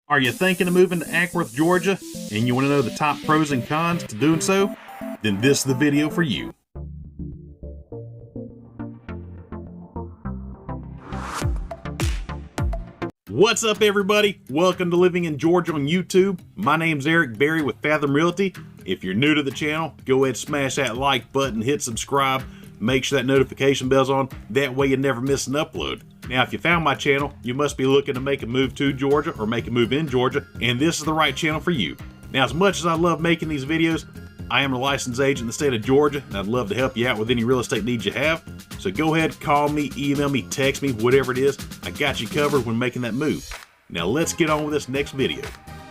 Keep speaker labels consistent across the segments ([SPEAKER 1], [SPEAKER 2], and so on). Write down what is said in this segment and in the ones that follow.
[SPEAKER 1] Are you thinking of moving to Acworth, Georgia, and you want to know the top pros and cons to doing so? Then this is the video for you. What's up, everybody? Welcome to Living in Georgia on YouTube. My name's Eric Berry with Fathom Realty. If you're new to the channel, go ahead and smash that like button, hit subscribe, make sure that notification bell's on. That way you never miss an upload. Now, if you found my channel, you must be looking to make a move to Georgia or make a move in Georgia, and this is the right channel for you. Now, as much as I love making these videos, I am a licensed agent in the state of Georgia, and I'd love to help you out with any real estate needs you have. So go ahead, call me, email me, text me, whatever it is. I got you covered when making that move. Now let's get on with this next video.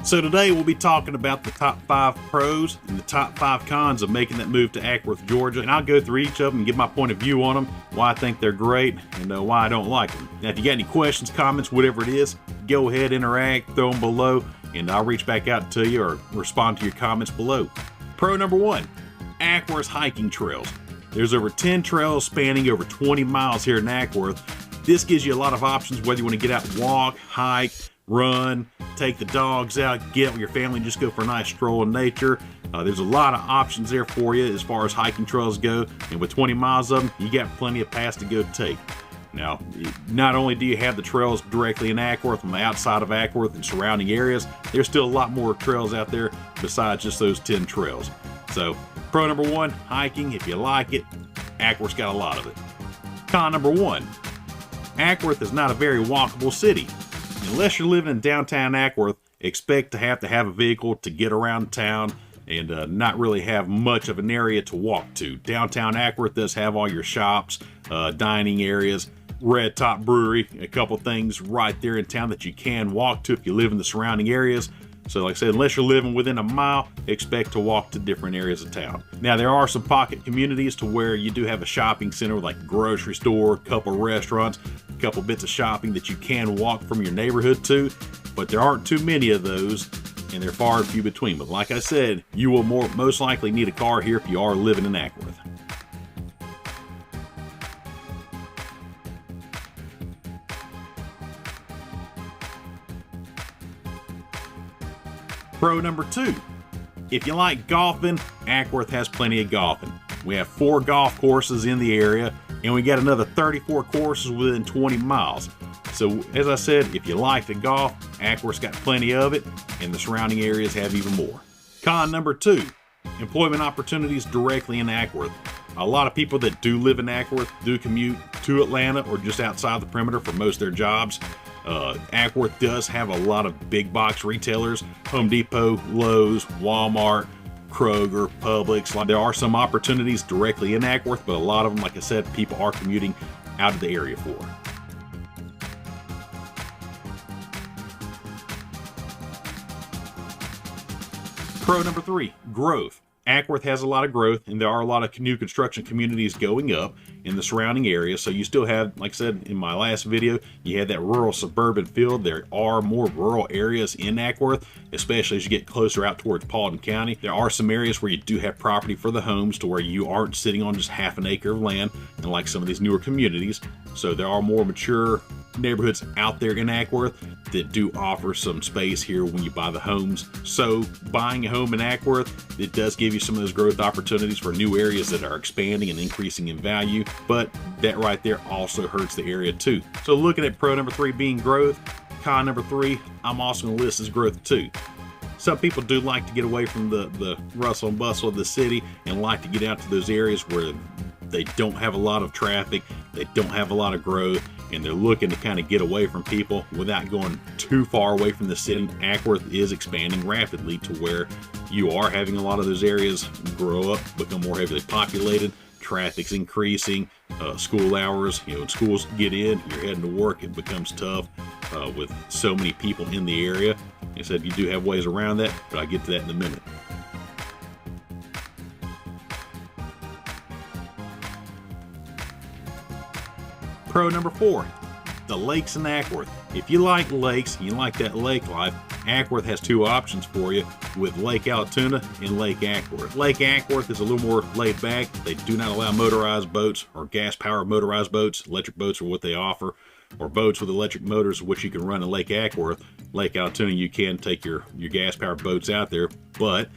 [SPEAKER 1] So today we'll be talking about the top 5 pros and the top 5 cons of making that move to Acworth, Georgia. And I'll go through each of them and give my point of view on them, why I think they're great, and why I don't like them. Now if you got any questions, comments, whatever it is, go ahead, interact, throw them below, and I'll reach back out to you or respond to your comments below. Pro number 1, Acworth's hiking trails. There's over 10 trails spanning over 20 miles here in Acworth. This gives you a lot of options whether you want to get out and walk, hike, run, take the dogs out, get out with your family and just go for a nice stroll in nature. There's a lot of options there for you as far as hiking trails go, and with 20 miles of them, you got plenty of paths to go take. Now, not only do you have the trails directly in Acworth, on the outside of Acworth and surrounding areas, there's still a lot more trails out there besides just those 10 trails. So, pro number 1, hiking. If you like it, Acworth's got a lot of it. Con number 1, Acworth is not a very walkable city. Unless you're living in downtown Acworth, expect to have a vehicle to get around town and not really have much of an area to walk to. Downtown Acworth does have all your shops, dining areas, Red Top Brewery, a couple things right there in town that you can walk to if you live in the surrounding areas. So like I said, unless you're living within a mile, expect to walk to different areas of town. Now there are some pocket communities to where you do have a shopping center with like a grocery store, a couple restaurants, a couple bits of shopping that you can walk from your neighborhood to, but there aren't too many of those and they're far and few between. But like I said, you will most likely need a car here if you are living in Acworth. Pro number 2, if you like golfing, Acworth has plenty of golfing. We have 4 golf courses in the area, and we got another 34 courses within 20 miles. So as I said, if you like to golf, Acworth's got plenty of it, and the surrounding areas have even more. Con number 2, employment opportunities directly in Acworth. A lot of people that do live in Acworth do commute to Atlanta or just outside the perimeter for most of their jobs. Acworth does have a lot of big box retailers, Home Depot, Lowe's, Walmart, Kroger, Publix. There are some opportunities directly in Acworth, but a lot of them, like I said, people are commuting out of the area for. Pro number 3, growth. Acworth has a lot of growth, and there are a lot of new construction communities going up in the surrounding areas. So you still have, like I said in my last video, you had that rural suburban feel. There are more rural areas in Acworth, especially as you get closer out towards Paulding County. There are some areas where you do have property for the homes to where you aren't sitting on just half an acre of land, and like some of these newer communities. So there are more mature neighborhoods out there in Acworth that do offer some space here when you buy the homes. So buying a home in Acworth, it does give you some of those growth opportunities for new areas that are expanding and increasing in value, but that right there also hurts the area too. So looking at pro number 3 being growth, con number 3, I'm also going to list as growth too. Some people do like to get away from the rustle and bustle of the city and like to get out to those areas where they don't have a lot of traffic, they don't have a lot of growth, and they're looking to kind of get away from people without going too far away from the city. Acworth is expanding rapidly to where you are having a lot of those areas grow up, become more heavily populated, traffic's increasing, school hours, when schools get in, you're heading to work, it becomes tough with so many people in the area. Like I said, you do have ways around that, but I'll get to that in a minute. Pro number 4, the lakes in Acworth. If you like lakes, and you like that lake life, Acworth has 2 options for you with Lake Allatoona and Lake Acworth. Lake Acworth is a little more laid back. They do not allow motorized boats or gas-powered motorized boats. Electric boats are what they offer. or boats with electric motors, which you can run in Lake Acworth. Lake Altoona, you can take your gas-powered boats out there, but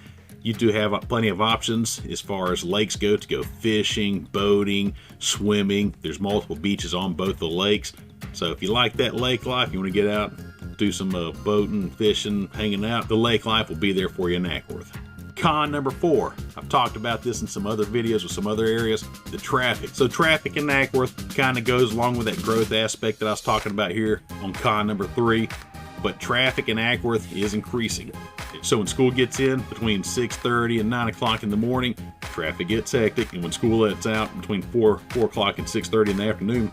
[SPEAKER 1] you do have plenty of options as far as lakes go to go fishing, boating, swimming. There's multiple beaches on both the lakes. So if you like that lake life, you want to get out, do some boating, fishing, hanging out, the lake life will be there for you in Acworth. Con number 4, I've talked about this in some other videos with some other areas, the traffic. So traffic in Acworth kind of goes along with that growth aspect that I was talking about here on con number 3, but traffic in Acworth is increasing. So when school gets in between 6:30 and 9 o'clock in the morning, traffic gets hectic, and when school lets out between 4 o'clock and 6:30 in the afternoon,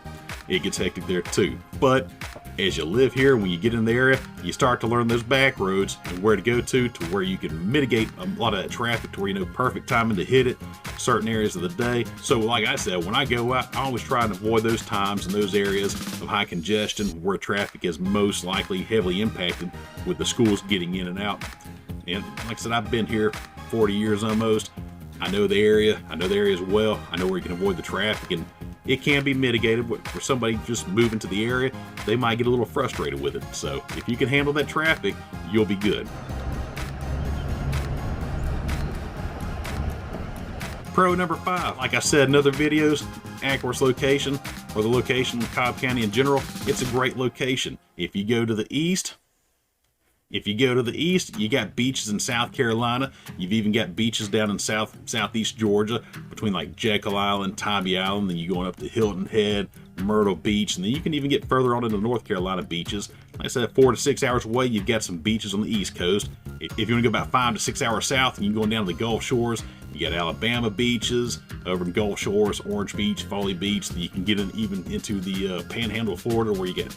[SPEAKER 1] it gets hectic there too. But as you live here, when you get in the area, you start to learn those back roads and where to go to where you can mitigate a lot of that traffic to where you know perfect timing to hit it, certain areas of the day. So like I said, when I go out, I always try and avoid those times and those areas of high congestion where traffic is most likely heavily impacted with the schools getting in and out. And like I said, I've been here 40 years almost. I know the area. I know the areas well. I know where you can avoid the traffic, and it can be mitigated. For somebody just moving to the area, they might get a little frustrated with it. So if you can handle that traffic, you'll be good. Pro number 5, like I said in other videos, Acworth's location, or the location in Cobb County in general, it's a great location. If you go to the east, you got beaches in South Carolina. You've even got beaches down in southeast Georgia, between like Jekyll Island, Tybee Island. Then you going up to Hilton Head, Myrtle Beach, and then you can even get further on into North Carolina beaches. Like I said, 4 to 6 hours away, you've got some beaches on the East Coast. If you want to go about 5 to 6 hours south, and you're going down to the Gulf Shores, you got Alabama beaches over in Gulf Shores, Orange Beach, Folly Beach. You can get even into the Panhandle of Florida, where you get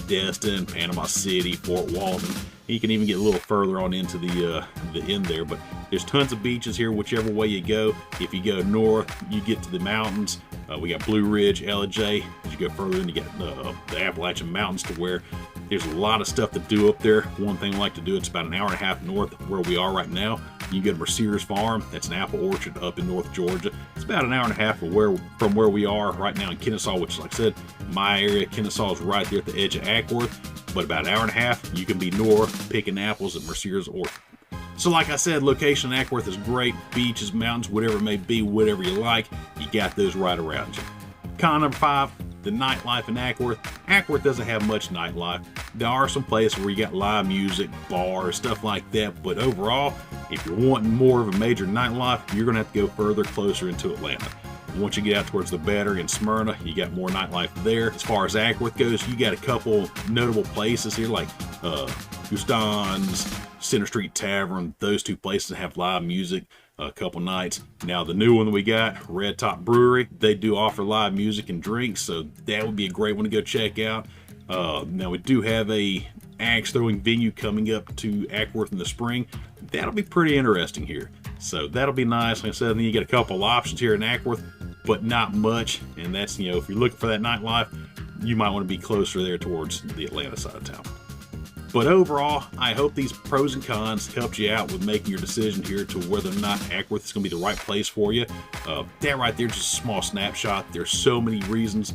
[SPEAKER 1] Destin, Panama City, Fort Walton. You can even get a little further on into the end there, but there's tons of beaches here whichever way you go. If you go north, you get to the mountains. We got Blue Ridge, LJ. As you go further in, you get the Appalachian Mountains, to where there's a lot of stuff to do up there. One thing I like to do, it's about an hour and a half north of where we are right now. You go to Mercier's Farm. That's an apple orchard up in North Georgia. It's about an hour and a half from where we are right now in Kennesaw, which, like I said, my area, Kennesaw, is right there at the edge of Acworth. But about an hour and a half, you can be north picking apples at Mercier's orchard. So like I said, location in Acworth is great. Beaches, mountains, whatever it may be, whatever you like, you got those right around you. Con number 5, the nightlife in Acworth. Acworth doesn't have much nightlife. There are some places where you got live music, bars, stuff like that, but overall, if you're wanting more of a major nightlife, you're going to have to go further, closer into Atlanta. Once you get out towards the Battery and Smyrna, you got more nightlife there. As far as Acworth goes, you got a couple notable places here, like Gustan's, Center Street Tavern. Those two places have live music a couple nights. Now the new one that we got, Red Top Brewery, they do offer live music and drinks, so that would be a great one to go check out. Now we do have a axe throwing venue coming up to Acworth in the spring. That'll be pretty interesting here, so that'll be nice. Like I said, then you get a couple options here in Acworth, but not much. And that's, you know, if you're looking for that nightlife, you might want to be closer there towards the Atlanta side of town. But overall, I hope these pros and cons helped you out with making your decision here to whether or not Acworth is going to be the right place for you. That right there, just a small snapshot. There's so many reasons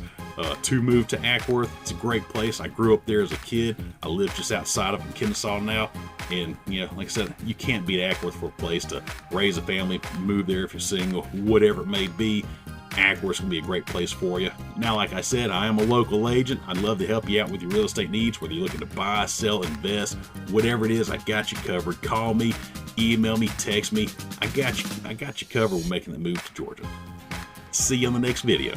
[SPEAKER 1] to move to Acworth. It's a great place. I grew up there as a kid. I live just outside of Kennesaw now. And, you know, like I said, you can't beat Acworth for a place to raise a family, move there if you're single, whatever it may be. Acworth's gonna be a great place for you. Now, like I said, I am a local agent. I'd love to help you out with your real estate needs, whether you're looking to buy, sell, invest, whatever it is, I got you covered. Call me, email me, text me. I got you covered with making the move to Georgia. See you on the next video.